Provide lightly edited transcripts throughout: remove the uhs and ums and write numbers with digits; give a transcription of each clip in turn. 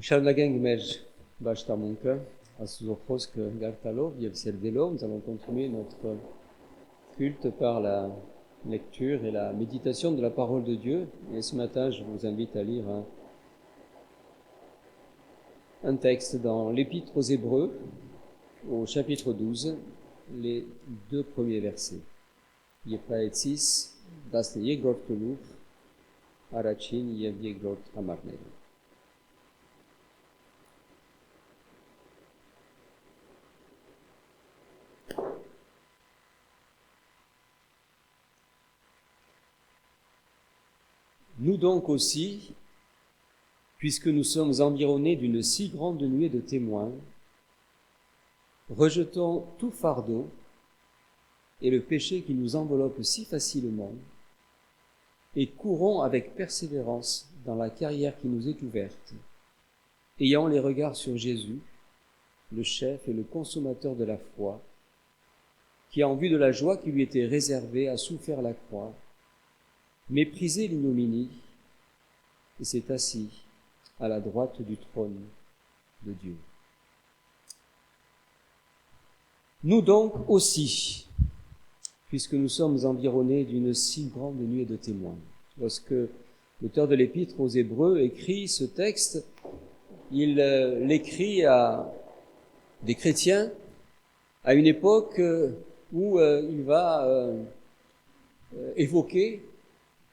Charlageng Mej, Bashta Munka, Asuzofrosk Gartalo, Yevseldelo. Nous allons continuer notre culte par la lecture et la méditation de la parole de Dieu. Et ce matin, je vous invite à lire un texte dans l'Épître aux Hébreux, au chapitre 12, les 2 premiers versets. Yepraetis, das yegrot keluf, arachin yegrot amarnel. Nous donc aussi, puisque nous sommes environnés d'une si grande nuée de témoins, rejetons tout fardeau et le péché qui nous enveloppe si facilement, et courons avec persévérance dans la carrière qui nous est ouverte, ayant les regards sur Jésus, le chef et le consommateur de la foi, qui, en vue de la joie qui lui était réservée, a souffert la croix, méprisé l'ignominie, et s'est assis à la droite du trône de Dieu. Nous donc aussi, puisque nous sommes environnés d'une si grande nuée de témoins. Lorsque l'auteur de l'Épître aux Hébreux écrit ce texte, il l'écrit à des chrétiens à une époque où il va évoquer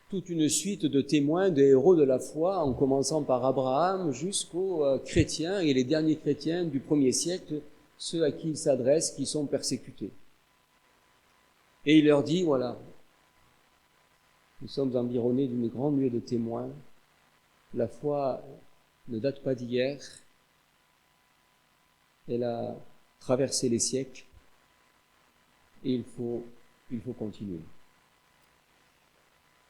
toute une suite de témoins, de héros de la foi, en commençant par Abraham jusqu'aux chrétiens et les derniers chrétiens du 1er siècle, ceux à qui il s'adresse, qui sont persécutés. Et il leur dit, voilà, nous sommes environnés d'une grande nuée de témoins, la foi ne date pas d'hier, elle a traversé les siècles, et il faut continuer.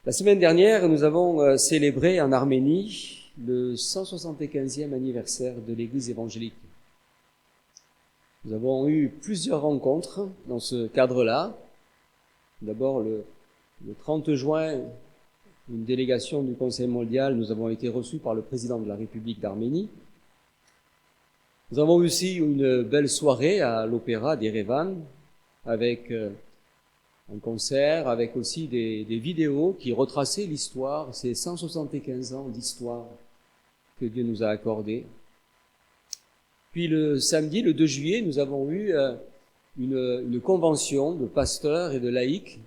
La semaine dernière, nous avons célébré en Arménie le 175e anniversaire de l'Église évangélique. Nous avons eu plusieurs rencontres dans ce cadre-là. D'abord, le 30 juin, une délégation du Conseil mondial, nous avons été reçus par le président de la République d'Arménie. Nous avons aussi une belle soirée à l'Opéra d'Erevan avec un concert, avec aussi des vidéos qui retraçaient l'histoire, ces 175 ans d'histoire que Dieu nous a accordés. Puis le samedi, le 2 juillet, nous avons eu une convention de pasteurs et de laïcs.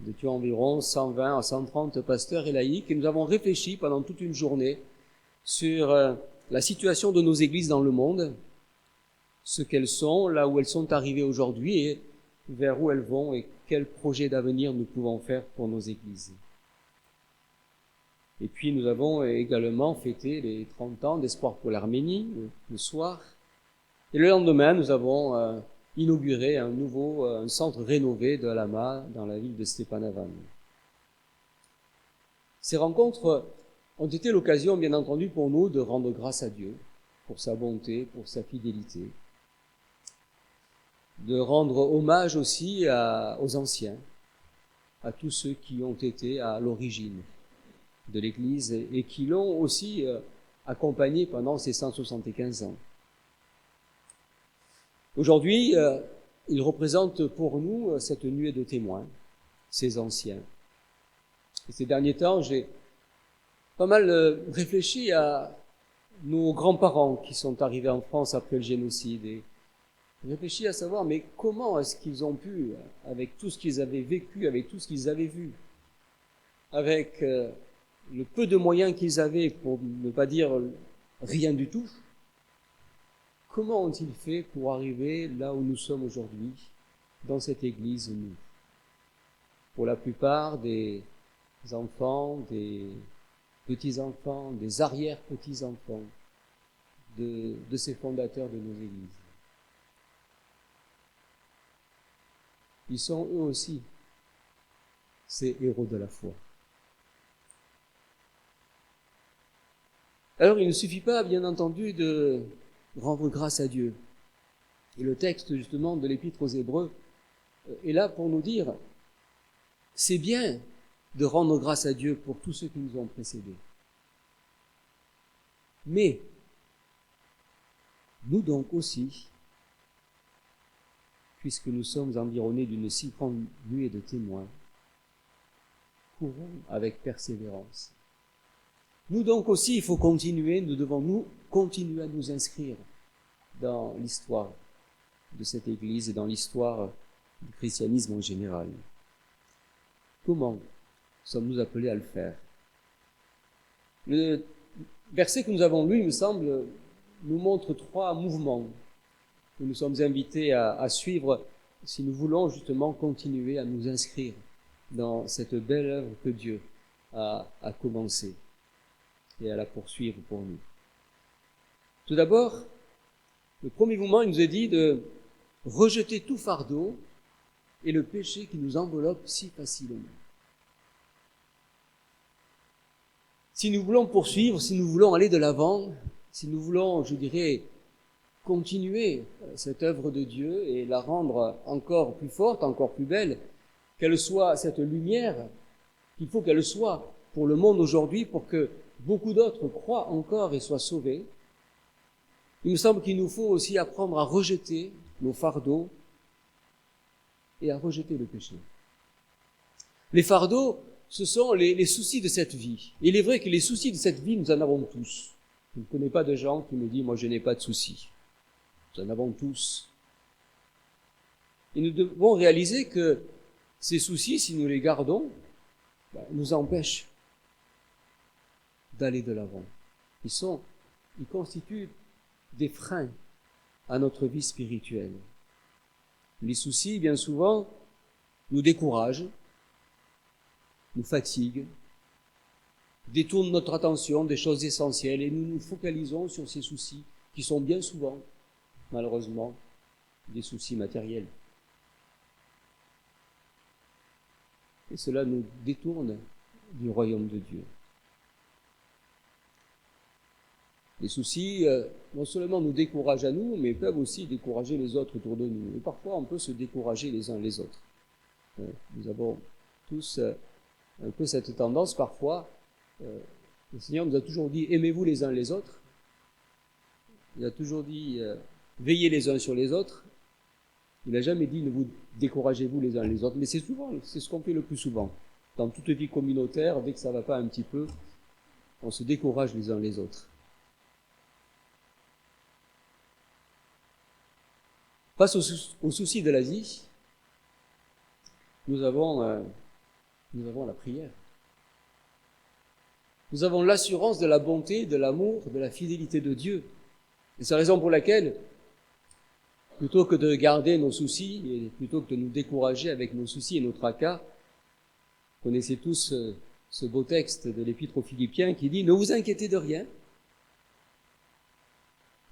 Nous étions environ 120 à 130 pasteurs et laïcs, et nous avons réfléchi pendant toute une journée sur la situation de nos églises dans le monde, ce qu'elles sont, là où elles sont arrivées aujourd'hui, et vers où elles vont, et quels projets d'avenir nous pouvons faire pour nos églises. Et puis nous avons également fêté les 30 ans d'Espoir pour l'Arménie, le soir. Et le lendemain, nous avons inauguré un centre rénové de Lama dans la ville de Stepanavan. Ces rencontres ont été l'occasion, bien entendu, pour nous de rendre grâce à Dieu pour sa bonté, pour sa fidélité, de rendre hommage aussi aux anciens, à tous ceux qui ont été à l'origine de l'Église et qui l'ont aussi accompagné pendant ces 175 ans. Aujourd'hui, ils représentent pour nous cette nuée de témoins, ces anciens. Et ces derniers temps, j'ai pas mal réfléchi à nos grands-parents qui sont arrivés en France après le génocide et réfléchi à savoir, mais comment est-ce qu'ils ont pu, avec tout ce qu'ils avaient vécu, avec tout ce qu'ils avaient vu, avec le peu de moyens qu'ils avaient, pour ne pas dire rien du tout, comment ont-ils fait pour arriver là où nous sommes aujourd'hui, dans cette église, nous? Pour la plupart des enfants, des petits-enfants, des arrière-petits-enfants de ces fondateurs de nos églises. Ils sont eux aussi ces héros de la foi. Alors il ne suffit pas, bien entendu, de rendre grâce à Dieu. Et le texte, justement, de l'Épître aux Hébreux est là pour nous dire, c'est bien de rendre grâce à Dieu pour tous ceux qui nous ont précédés. Mais Nous donc aussi, puisque nous sommes environnés d'une si grande nuée de témoins, courons avec persévérance. Nous donc aussi, il faut continuer, nous devons nous continuer à nous inscrire dans l'histoire de cette Église et dans l'histoire du christianisme en général. Comment sommes-nous appelés à le faire? Le verset que nous avons lu, il me semble, nous montre 3 mouvements que nous sommes invités à suivre si nous voulons justement continuer à nous inscrire dans cette belle œuvre que Dieu a commencée et à la poursuivre pour nous. Tout d'abord, le premier mouvement, il nous est dit de rejeter tout fardeau et le péché qui nous enveloppe si facilement. Si nous voulons poursuivre, si nous voulons aller de l'avant, si nous voulons, je dirais, continuer cette œuvre de Dieu et la rendre encore plus forte, encore plus belle, qu'elle soit cette lumière qu'il faut qu'elle soit pour le monde aujourd'hui, pour que beaucoup d'autres croient encore et soient sauvés, il me semble qu'il nous faut aussi apprendre à rejeter nos fardeaux et à rejeter le péché. Les fardeaux, ce sont les soucis de cette vie. Et il est vrai que les soucis de cette vie, nous en avons tous. Je ne connais pas de gens qui me disent « moi je n'ai pas de soucis ». Nous en avons tous. Et nous devons réaliser que ces soucis, si nous les gardons, nous empêchent d'aller de l'avant. Ils constituent des freins à notre vie spirituelle. Les soucis, bien souvent, nous découragent, nous fatiguent, détournent notre attention des choses essentielles et nous nous focalisons sur ces soucis qui sont bien souvent, malheureusement, des soucis matériels. Et cela nous détourne du royaume de Dieu. Les soucis, non seulement nous découragent à nous, mais peuvent aussi décourager les autres autour de nous. Et parfois, on peut se décourager les uns les autres. Nous avons tous un peu cette tendance, parfois. Le Seigneur nous a toujours dit, aimez-vous les uns les autres. Il a toujours dit, veillez les uns sur les autres. Il n'a jamais dit, ne vous découragez-vous les uns les autres. Mais c'est ce qu'on fait le plus souvent. Dans toute vie communautaire, dès que ça ne va pas un petit peu, on se décourage les uns les autres. Face aux soucis de la vie, nous avons la prière. Nous avons l'assurance de la bonté, de l'amour, de la fidélité de Dieu. Et c'est la raison pour laquelle, plutôt que de garder nos soucis, et plutôt que de nous décourager avec nos soucis et nos tracas, vous connaissez tous ce beau texte de l'Épître aux Philippiens qui dit « Ne vous inquiétez de rien ».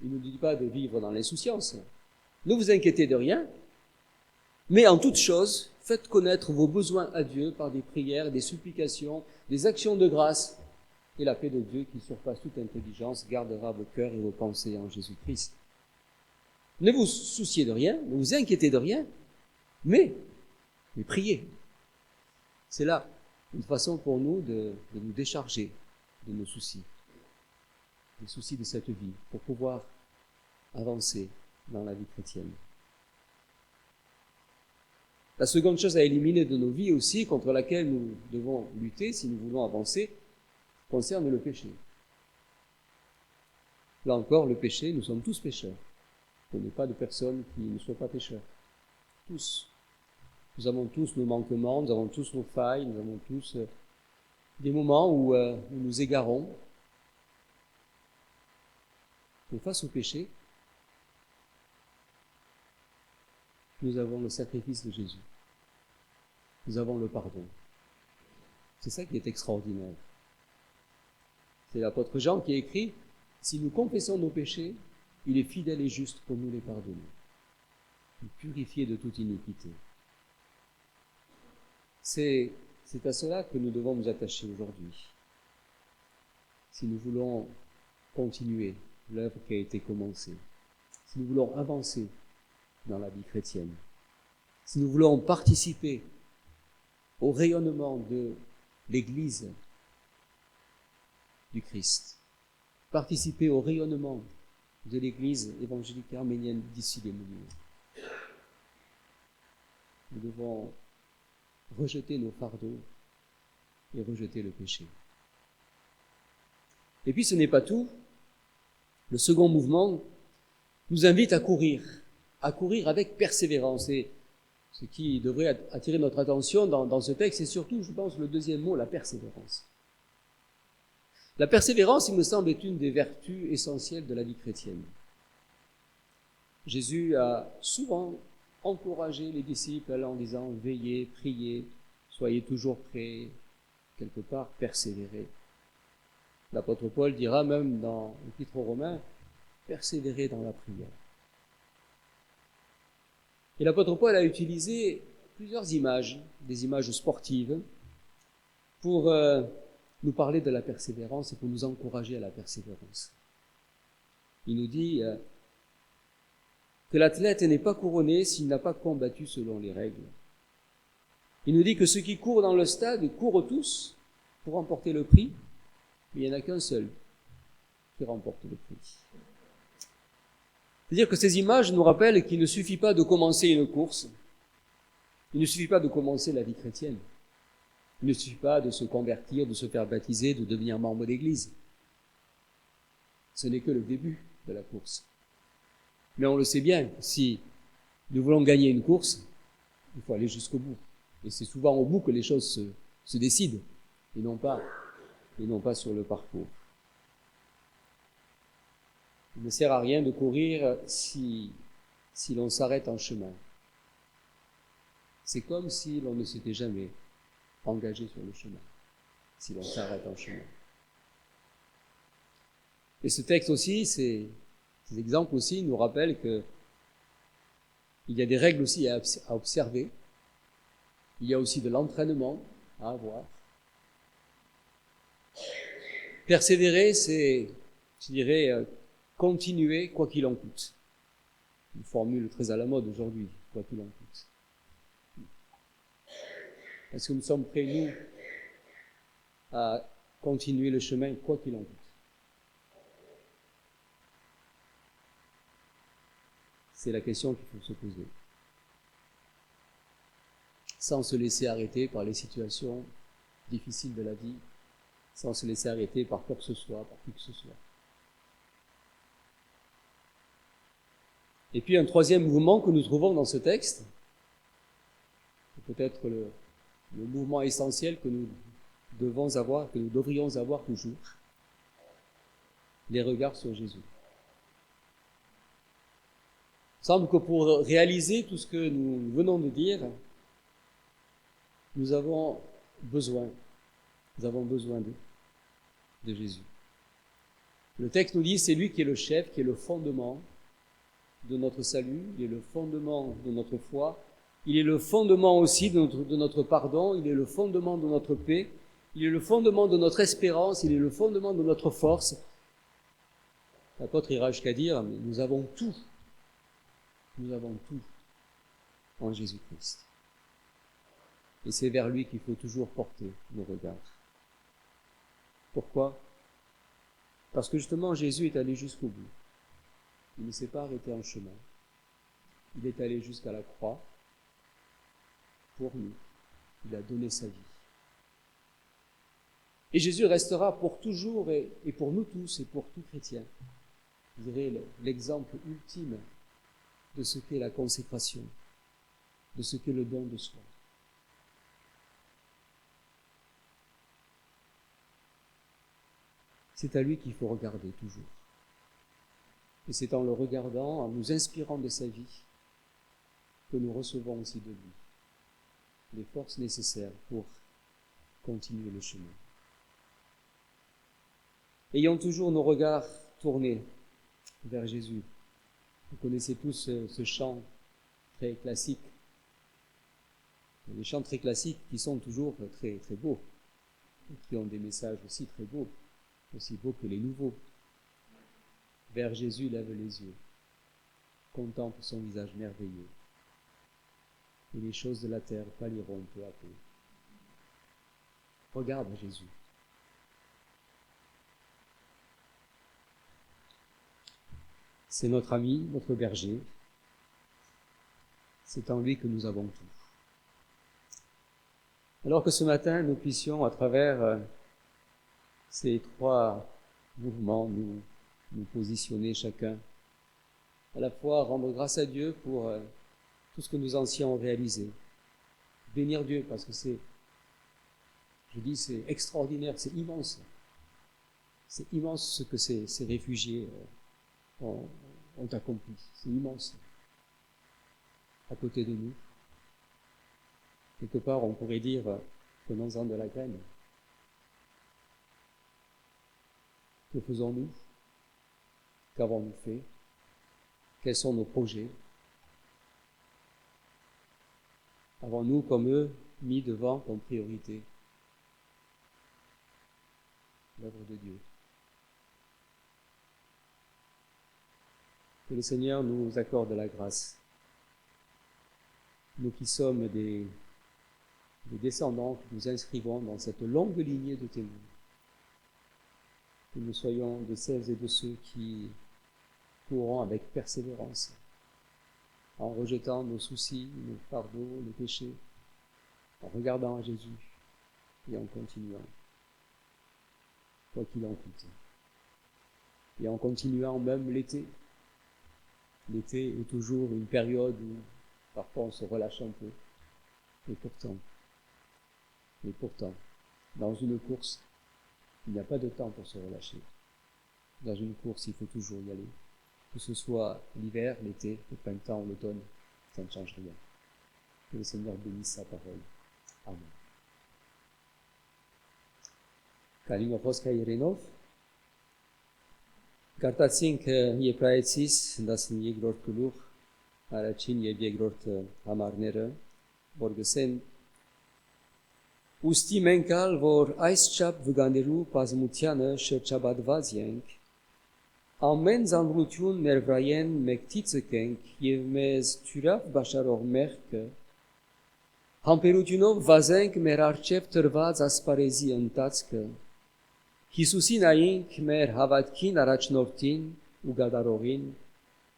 Il ne nous dit pas de vivre dans l'insouciance. Ne vous inquiétez de rien, mais en toute chose, faites connaître vos besoins à Dieu par des prières, des supplications, des actions de grâce, et la paix de Dieu qui surpasse toute intelligence gardera vos cœurs et vos pensées en Jésus-Christ. Ne vous souciez de rien, ne vous inquiétez de rien, mais priez. C'est là une façon pour nous de nous décharger de nos soucis, les soucis de cette vie, pour pouvoir avancer dans la vie chrétienne. La seconde chose à éliminer de nos vies aussi, contre laquelle nous devons lutter si nous voulons avancer, concerne le péché. Là encore, le péché, nous sommes tous pécheurs. Il n'y a pas de personne qui ne soit pas pécheur. Tous. Nous avons tous nos manquements, nous avons tous nos failles, nous avons tous des moments où nous nous égarons. Mais face au péché, nous avons le sacrifice de Jésus. Nous avons le pardon. C'est ça qui est extraordinaire. C'est l'apôtre Jean qui écrit « Si nous confessons nos péchés, il est fidèle et juste pour nous les pardonner, nous purifier de toute iniquité. » C'est à cela que nous devons nous attacher aujourd'hui. Si nous voulons continuer l'œuvre qui a été commencée, si nous voulons avancer dans la vie chrétienne, si nous voulons participer au rayonnement de l'Église du Christ, participer au rayonnement de l'Église évangélique arménienne d'ici les Moulineaux. Nous devons rejeter nos fardeaux et rejeter le péché. Et puis ce n'est pas tout. Le second mouvement nous invite à courir avec persévérance. Et ce qui devrait attirer notre attention dans ce texte, c'est surtout, je pense, le deuxième mot, la persévérance. La persévérance, il me semble, est une des vertus essentielles de la vie chrétienne. Jésus a souvent encouragé les disciples en disant « Veillez, priez, soyez toujours prêts, quelque part, persévérez ». L'apôtre Paul dira même dans l'Épître aux Romains « Persévérez dans la prière ». Et l'apôtre Paul a utilisé plusieurs images, des images sportives, pour nous parler de la persévérance et pour nous encourager à la persévérance. Il nous dit que l'athlète n'est pas couronné s'il n'a pas combattu selon les règles. Il nous dit que ceux qui courent dans le stade courent tous pour remporter le prix, mais il n'y en a qu'un seul qui remporte le prix. C'est-à-dire que ces images nous rappellent qu'il ne suffit pas de commencer une course, il ne suffit pas de commencer la vie chrétienne, il ne suffit pas de se convertir, de se faire baptiser, de devenir membre d'église. Ce n'est que le début de la course. Mais on le sait bien, si nous voulons gagner une course, il faut aller jusqu'au bout. Et c'est souvent au bout que les choses se décident, et non pas sur le parcours. Il ne sert à rien de courir si l'on s'arrête en chemin. C'est comme si l'on ne s'était jamais engagé sur le chemin, si l'on s'arrête en chemin. Et ce texte aussi, ces exemples aussi nous rappellent que il y a des règles aussi à observer, il y a aussi de l'entraînement à avoir. Persévérer, c'est, je dirais, continuer quoi qu'il en coûte. Une formule très à la mode aujourd'hui, quoi qu'il en coûte. Est-ce que nous sommes prêts, nous, à continuer le chemin quoi qu'il en coûte? C'est la question qu'il faut se poser. Sans se laisser arrêter par les situations difficiles de la vie, sans se laisser arrêter par quoi que ce soit, par qui que ce soit. Et puis un troisième mouvement que nous trouvons dans ce texte, c'est peut-être le mouvement essentiel que nous devons avoir, que nous devrions avoir toujours, les regards sur Jésus. Il semble que pour réaliser tout ce que nous venons de dire, nous avons besoin de Jésus. Le texte nous dit, c'est lui qui est le chef, qui est le fondement de notre salut, il est le fondement de notre foi, il est le fondement aussi de notre pardon, il est le fondement de notre paix, il est le fondement de notre espérance, il est le fondement de notre force. L'apôtre ira jusqu'à dire, mais nous avons tout en Jésus-Christ. Et c'est vers lui qu'il faut toujours porter nos regards. Pourquoi? Parce que justement Jésus est allé jusqu'au bout. Il ne s'est pas arrêté en chemin. Il est allé jusqu'à la croix pour nous. Il a donné sa vie. Et Jésus restera pour toujours et pour nous tous et pour tout chrétien, je dirais, l'exemple ultime de ce qu'est la consécration, de ce qu'est le don de soi. C'est à lui qu'il faut regarder toujours. Et c'est en le regardant, en nous inspirant de sa vie, que nous recevons aussi de lui les forces nécessaires pour continuer le chemin. Ayons toujours nos regards tournés vers Jésus. Vous connaissez tous ce chant très classique. Des chants très classiques qui sont toujours très, très beaux, et qui ont des messages aussi très beaux, aussi beaux que les nouveaux. Vers Jésus, lève les yeux, contemple son visage merveilleux, et les choses de la terre pâliront peu à peu. Regarde Jésus. C'est notre ami, notre berger. C'est en lui que nous avons tout. Alors que ce matin, nous puissions, à travers ces trois mouvements, nous positionner chacun, à la fois rendre grâce à Dieu pour tout ce que nos anciens ont réalisé, bénir Dieu parce que c'est extraordinaire, c'est immense. C'est immense ce que ces réfugiés ont accompli. C'est immense. À côté de nous. Quelque part, on pourrait dire, prenons-en de la graine. Que faisons-nous? Qu'avons-nous fait? Quels sont nos projets? Avons-nous, comme eux, mis devant comme priorité l'œuvre de Dieu? Que le Seigneur nous accorde la grâce. Nous qui sommes des descendants, que nous inscrivons dans cette longue lignée de témoins. Que nous soyons de celles et de ceux qui courront avec persévérance, en rejetant nos soucis, nos fardeaux, nos péchés, en regardant à Jésus et en continuant, quoi qu'il en coûte. Et en continuant même l'été. L'été est toujours une période où parfois on se relâche un peu. Et pourtant, dans une course, il n'y a pas de temps pour se relâcher. Dans une course, il faut toujours y aller. Que ce soit l'hiver, l'été, le printemps, l'automne, ça ne change rien. Que le Seigneur bénisse sa parole. Amen. Καλήν խոսքը Իրենով, կարտացինք Եբրայեցիս 12-րդ գլուխ, առաջին եւ երկրորդ համարները, որ գսեն ուստի մենք ալ, որ այս չափ վգաներու բազմությանը շրջապատված ենք, ամեն զանրություն մեր վրայեն մեկտիցը կենք եւ մեզ թյուրավ բաշարող մեղքը, համբերությունով վազենք մեր արջև տրված ասպարեզի ընթացքը, Հիսուսին այնք մեր հավատքին առաջնորդին ու գադարողին,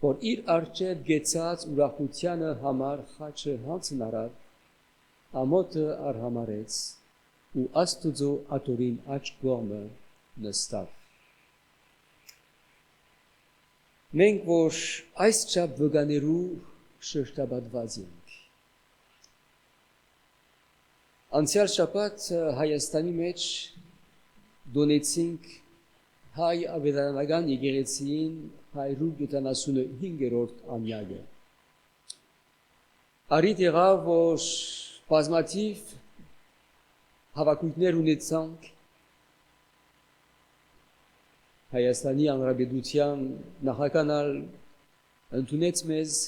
որ իր արջև գեցած ուրախությանը համար խաչը հանցն արավ, ամոթը արհամարեց ու Աստուծո աթորին աջ կողմը նստավ։ Մենք որ այս չափ վգաներու շրջապատված ենք։ Անցյալ շաբաթ Հայաստանի մեջ դոնեցինք հայ ավետարանական եկեղեցիին 175-րդ ամյակը։ Արիտ եղավ, որ բազմաթիվ հավաքույթներ ունեցանք Հայաստանի Հանրապետության նախագահան ընդունեց մեզ,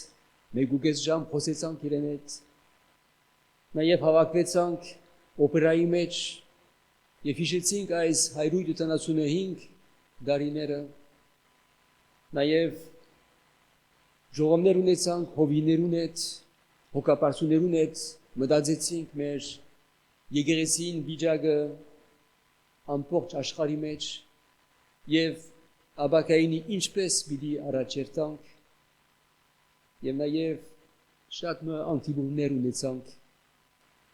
մեկ ժամ խոսեցանք իրեն հետ, նաև հավաքվեցանք օպերայի մեջ եւ հիշեցինք այս 175 դարիները, նաև ժողովներ ունեցանք հովիներուն հետ, հոգապարծուներուն հետ, մտածեցինք մեր եկեղեցին վիճակը ամբողջ աշխարհի մեջ եւ աբակայինի ինչպես պիտի առաջերտանք եւ նաև շատ անտիբուններ ունեցանք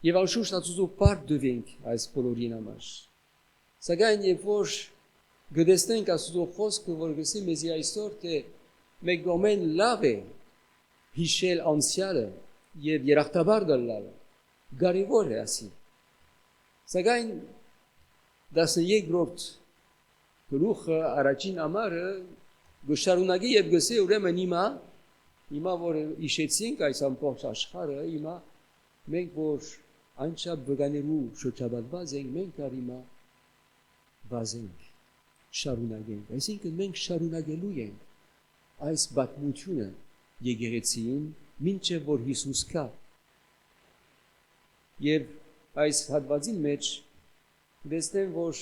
եւ անշուշտ Աստծո բարդ դվենք այս բոլորին համար։ Սակայն երբ որ գտեսնենք Աստծո խոսքը, որ գսի մեզի այսօր, թե մեկ գոմեն լավ է հիշել անցյալը եւ երախտաբար գալալը, կարևոր է ասի։ Սակայն 13-րդ գլուխը առաջին ամառը գշարունակի եւ գսի ուրեմն հիմա որ հիշեցինք այս ամբողջ աշխարհը, հիմա մենք որ անչափ վգաներու շրջապատված ենք, մենք արիմա վազենք, շարունակենք, այսինքն մենք շարունակելու ենք այս բացմությունը եկեղեցին, մինչև որ Հիսուս կա։ Եվ այս հատվածին մեջ տեսնեմ, որ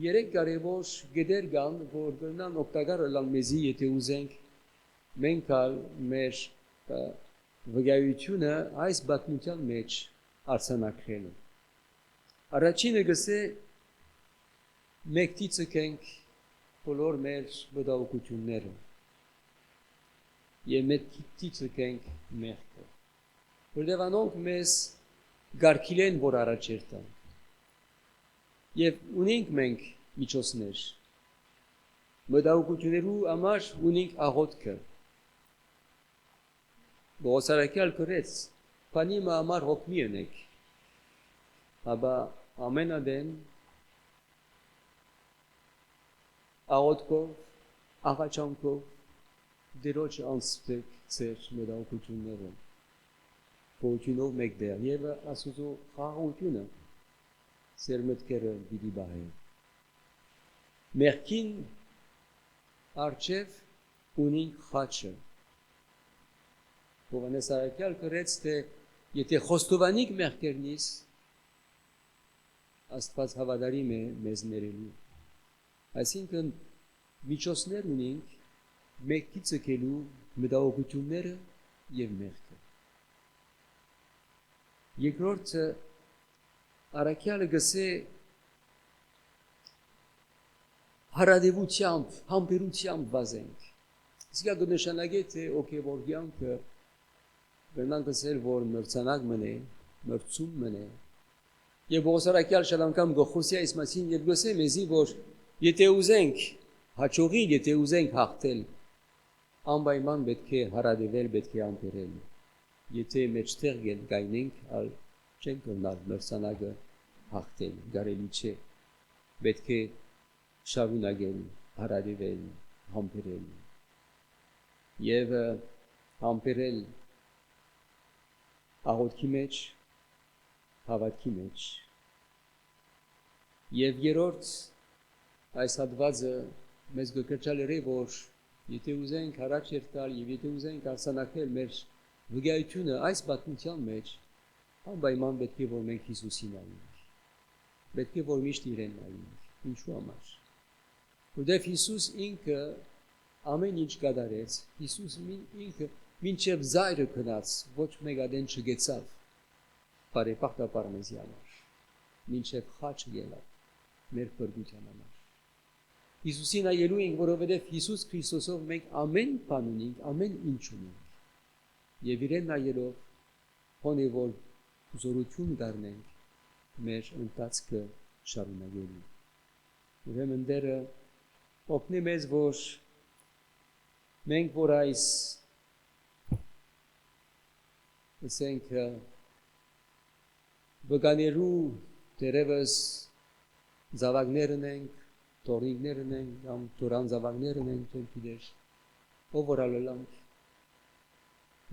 երեք կարևոր գդեր կան, որ գնան օգտակար լան մեզի, եթե ուզենք, մենք ալ մեր վկայությունը այս բացմության մեջ արձանագրելու։ Առաջինը գսե մեկտիցը կենք բոլոր մեր մտահոգությունները։ je met kititse kenk merke. Որտեվանոնք մեզ գարկիլ են, որ առաջեր տան։ Եվ ունենք մենք միջոցներ։ Մտահոգություններու համար ունենք աղոթքը։ Բողոսարակյալ կրեց, պանիմը համար հոգմի ունենք։ Աբա ամենադեն աղոթքով, աղաչանքով դերոջ անցտեք ծեր մտահոգությունները։ Փոքինով մեկդեր եւ ասուզո խաղաղությունը ծեր մտքերը դիդի բահե։ Մերքին արջև ունին խաչը։ Հովանես Արաքյալ կրեց, թե եթե խոստովանիկ մեղքերնից, Աստված հավատարիմ է մեզ ներելու։ Այսինքն միջոցներ ունենք մեկի ցկելու մտահոգությունները եւ մեղքը։ Երկրորդը Արաքյալը գսե հարադեվությամբ, համբերությամբ վազենք։ Իսկ դա նշանակե թե օքեվոր կյանքը բնանք ասել, որ մրցանակ մնե, մրցում մնե։ Եվ Բողոսարակյալ շատ անգամ գոխոսի այս մասին եւ գսե մեզի, որ եթե ուզենք հաջողել, եթե ուզենք հաղթել, անպայման պետք է հարադեվել, պետք է համբերել։ Եթե մեջտեղ գայնենք, ալ չենք գնալ մրցանակը հաղթել, կարելի չէ։ Պետք է շարունակել, հարադեվել, համբերել։ Եվ համբերել աղոթքի մեջ, հավատքի մեջ։ Եվ երրորդ այս հատվածը մեզ գկրճալ է, որ եթե ուզենք առաջ երթալ եւ եթե ուզենք արցանակել մեր վկայությունը այս պատմության մեջ, անպայման պետք է որ մենք Հիսուսին նայենք։ Պետք է որ միշտ իրեն նայենք։ Ինչու համար։ Որտեղ Հիսուս ինքը ամեն ինչ կատարեց, Հիսուս ինքը մինչև զայրը գնաց, ոչ մեկ ադեն չգեցավ։ Բարեպաղտապար մեզի համար, մինչև խաչը ելավ, մեր փրկության համար։ Հիսուսին այելու ենք, որովհետև Հիսուս Քրիստոսով մենք ամեն բան ունենք, ամեն ինչ ունենք։ Եվ իրեն այելով, հոնի որ զորություն դառնենք մեր ընթացքը շարունակելու։ Ուրեմն դերը օգնի մեզ, որ մենք որ այս ասենք բգաներու դերևս զավակներն ենք, տորինքներն ենք, կամ տորան զավակներն ենք, թող գիտես, ով որ ալելանք,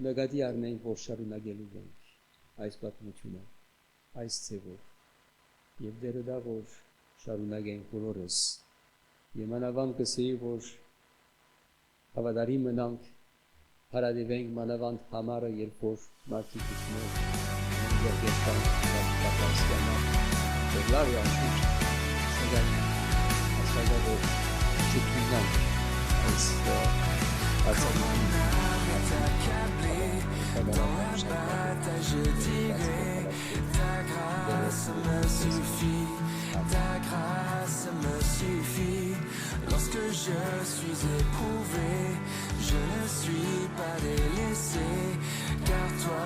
նկատի առնենք, որ շարունակելու ենք այս պատմությունը, այս ձևով, եւ դերը դա որ շարունակենք բոլորս, եւ մանավանդ կսեի, որ հավատարիմ մնանք, հարադևենք մանավանդ համարը, երբ որ մարդիկ ուշներ, երգեստան, պատասխանան, որ լավ է անշուշտ, սգային, ասվագա, որ չուտնանք այս արձանին, je dirai, ta grâce me suffit, ta grâce me suffit. Lorsque je suis éprouvé, je ne suis pas délaissé, car toi